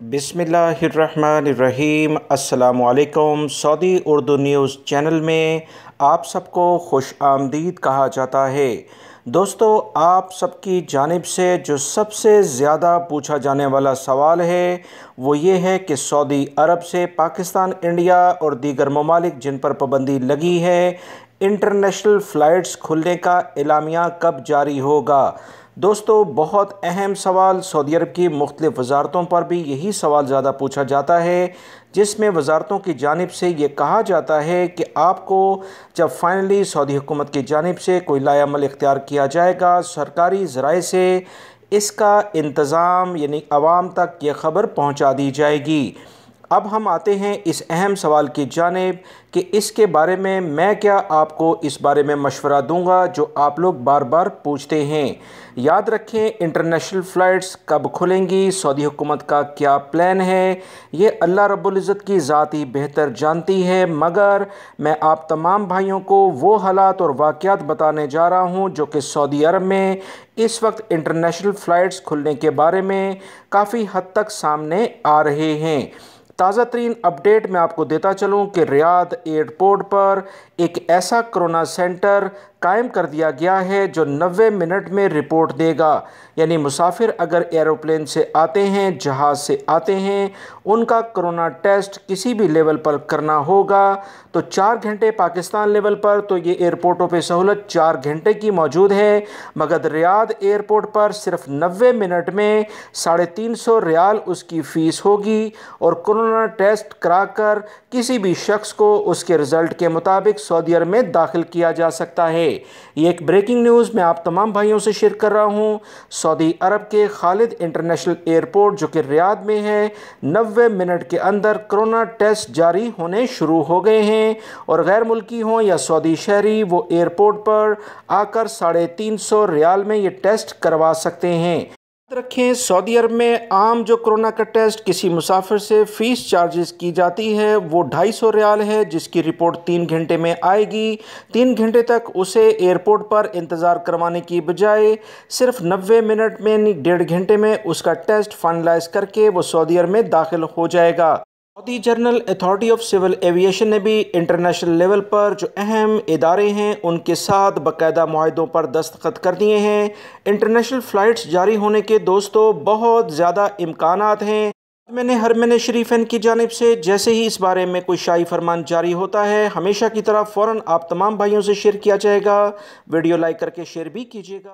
बिस्मिल्लाहिर्रहमानिर्रहीम। अस्सलामुअलैकुम। Saudi Urdu news channel में आप सबको खुश आमदीद कहा जाता है। दोस्तों, आप सबकी जानिब से जो सबसे ज़्यादा पूछा जाने वाला सवाल है वो ये है कि सऊदी अरब से पाकिस्तान, इंडिया और दीगर ममालिक जिन पर पाबंदी लगी है, इंटरनेशनल फ़्लाइट्स खुलने का एलामिया कब जारी होगा। दोस्तों, बहुत अहम सवाल। सऊदी अरब की मुख्तलिफ़ वजारतों पर भी यही सवाल ज़्यादा पूछा जाता है, जिसमें वजारतों की जानिब से ये कहा जाता है कि आपको जब फ़ाइनली सऊदी हुकूमत की जानिब से कोई लाएअमल इख्तियार किया जाएगा, सरकारी ज़राए से इसका इंतज़ाम यानी आवाम तक ये ख़बर पहुँचा दी जाएगी। अब हम आते हैं इस अहम सवाल की जानिब कि इसके बारे में मैं क्या आपको इस बारे में मशवरा दूंगा जो आप लोग बार बार पूछते हैं। याद रखें, इंटरनेशनल फ़्लाइट्स कब खुलेंगी, सऊदी हुकूमत का क्या प्लान है, ये अल्लाह रब्बुल इज़्ज़त की ज़ात ही बेहतर जानती है। मगर मैं आप तमाम भाइयों को वो हालात और वाक़यात बताने जा रहा हूँ जो कि सऊदी अरब में इस वक्त इंटरनेशनल फ़्लाइट्स खुलने के बारे में काफ़ी हद तक सामने आ रहे हैं। ताज़ा तरीन अपडेट मैं आपको देता चलूँ कि रियाद एयरपोर्ट पर एक ऐसा कोरोना सेंटर कायम कर दिया गया है जो 90 मिनट में रिपोर्ट देगा। यानी मुसाफिर अगर एरोप्लेन से आते हैं, जहाज़ से आते हैं, उनका कोरोना टेस्ट किसी भी लेवल पर करना होगा तो 4 घंटे पाकिस्तान लेवल पर तो ये एयरपोर्टों पे सहूलत 4 घंटे की मौजूद है, मगर रियाद एयरपोर्ट पर सिर्फ 90 मिनट में 350 रियाल उसकी फ़ीस होगी और कोरोना टेस्ट कराकर किसी भी शख्स को उसके रिज़ल्ट के मुताबिक सऊदी अरब में दाखिल किया जा सकता है। ये एक ब्रेकिंग न्यूज़ मैं आप तमाम भाइयों से शेयर कर रहा हूँ। सऊदी अरब के खालिद इंटरनेशनल एयरपोर्ट जो कि रियाद में है, 90 मिनट के अंदर कोरोना टेस्ट जारी होने शुरू हो गए हैं और गैर मुल्की हों या सऊदी शहरी वो एयरपोर्ट पर आकर 350 रियाल में ये टेस्ट करवा सकते हैं। याद रखें, सऊदी अरब में आम जो कोरोना का टेस्ट किसी मुसाफिर से फ़ीस चार्जेस की जाती है वो 250 रियाल है, जिसकी रिपोर्ट 3 घंटे में आएगी। 3 घंटे तक उसे एयरपोर्ट पर इंतज़ार करवाने की बजाय सिर्फ 90 मिनट में 1.5 घंटे में उसका टेस्ट फाइनलाइज करके वो सऊदी अरब में दाखिल हो जाएगा। Saudi general authority of civil aviation ने भी इंटरनेशनल लेवल पर जो अहम इदारे हैं उनके साथ बाकायदा मुआहदों पर दस्तखत कर दिए हैं। इंटरनेशनल फ़्लाइट्स जारी होने के दोस्तों बहुत ज़्यादा इम्कानात हैं। मैंने हरमैन शरीफन की जानिब से जैसे ही इस बारे में कोई शाही फरमान जारी होता है, हमेशा की तरह फ़ौरन आप तमाम भाइयों से शेयर किया जाएगा। वीडियो लाइक करके शेयर भी कीजिएगा।